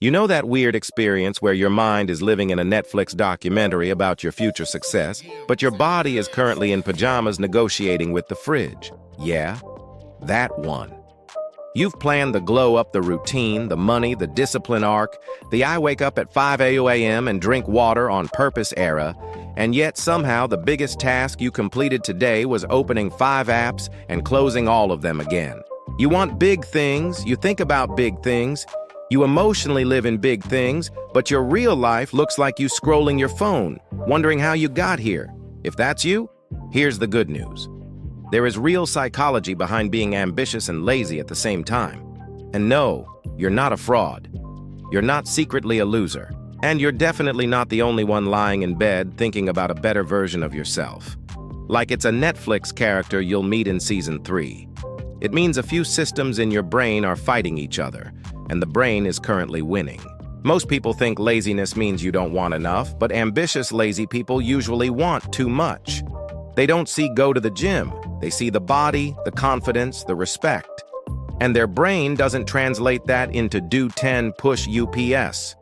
You know that weird experience where your mind is living in a Netflix documentary about your future success, but your body is currently in pajamas negotiating with the fridge? Yeah, that one. You've planned the glow up, the routine, the money, the discipline arc, the I wake up at 5 a.m. and drink water on purpose era, and yet somehow the biggest task you completed today was opening 5 apps and closing all of them again. You want big things, you think about big things, you emotionally live in big things, but your real life looks like you scrolling your phone, wondering how you got here. If that's you, here's the good news. There is real psychology behind being ambitious and lazy at the same time. And no, you're not a fraud. You're not secretly a loser. And you're definitely not the only one lying in bed thinking about a better version of yourself. Like it's a Netflix character you'll meet in season 3. It means a few systems in your brain are fighting each other, and the brain is currently winning. Most people think laziness means you don't want enough, but ambitious lazy people usually want too much. They don't see go to the gym. They see the body, the confidence, the respect. And their brain doesn't translate that into do 10 push UPS.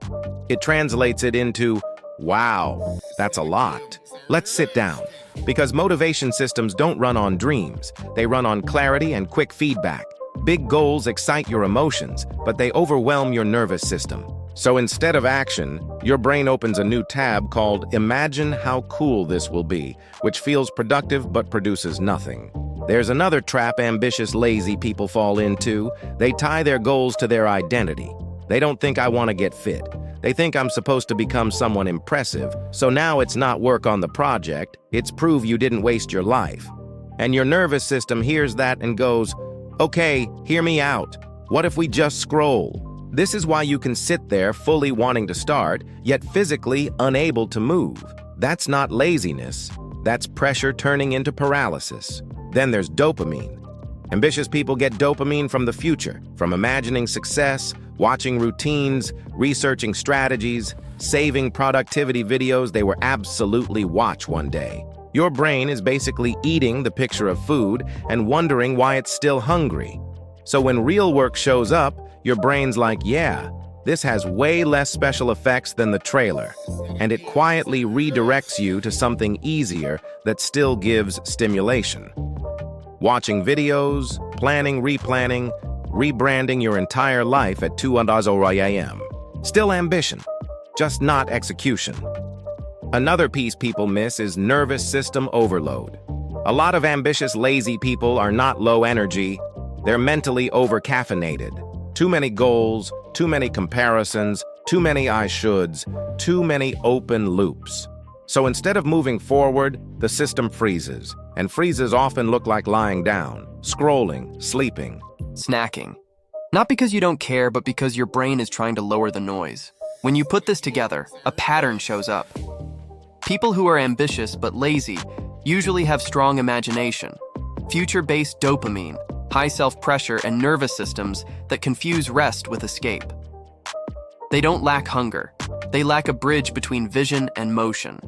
It translates it into, wow, that's a lot. Let's sit down. Because motivation systems don't run on dreams. They run on clarity and quick feedback. Big goals excite your emotions, but they overwhelm your nervous system. So instead of action, your brain opens a new tab called Imagine How Cool This Will Be, which feels productive but produces nothing. There's another trap ambitious, lazy people fall into. They tie their goals to their identity. They don't think I want to get fit. They think I'm supposed to become someone impressive, so now it's not work on the project, it's prove you didn't waste your life. And your nervous system hears that and goes, okay, hear me out. What if we just scroll? This is why you can sit there fully wanting to start, yet physically unable to move. That's not laziness. That's pressure turning into paralysis. Then there's dopamine. Ambitious people get dopamine from the future, from imagining success, watching routines, researching strategies, saving productivity videos they will absolutely watch one day. Your brain is basically eating the picture of food and wondering why it's still hungry. So when real work shows up, your brain's like, yeah, this has way less special effects than the trailer, and it quietly redirects you to something easier that still gives stimulation. Watching videos, planning, replanning, rebranding your entire life at 2 a.m. Still ambition, just not execution. Another piece people miss is nervous system overload. A lot of ambitious, lazy people are not low energy, they're mentally over-caffeinated. Too many goals, too many comparisons, too many I shoulds, too many open loops. So instead of moving forward, the system freezes, and freezes often look like lying down, scrolling, sleeping. Snacking. Not because you don't care, but because your brain is trying to lower the noise. When you put this together, a pattern shows up. People who are ambitious but lazy usually have strong imagination, future-based dopamine, high self-pressure, and nervous systems that confuse rest with escape. They don't lack hunger. They lack a bridge between vision and motion.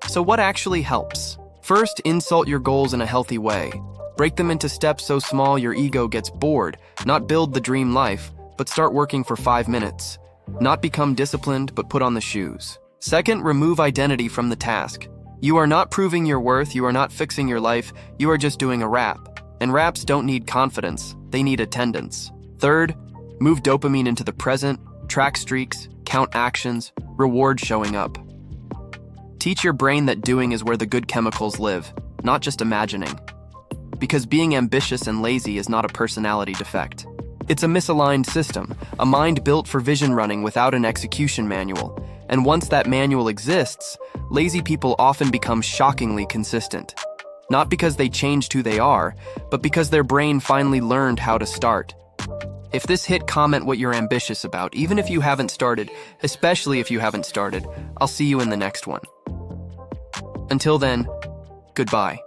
So what actually helps? First, insult your goals in a healthy way. Break them into steps so small your ego gets bored. Not build the dream life, but start working for 5 minutes. Not become disciplined, but put on the shoes. Second, remove identity from the task. You are not proving your worth, you are not fixing your life, you are just doing a rap. And raps don't need confidence, they need attendance. Third, move dopamine into the present, track streaks, count actions, reward showing up. Teach your brain that doing is where the good chemicals live, not just imagining. Because being ambitious and lazy is not a personality defect. It's a misaligned system, a mind built for vision running without an execution manual. And once that manual exists, lazy people often become shockingly consistent. Not because they changed who they are, but because their brain finally learned how to start. If this hit, comment what you're ambitious about, even if you haven't started, especially if you haven't started. I'll see you in the next one. Until then, goodbye.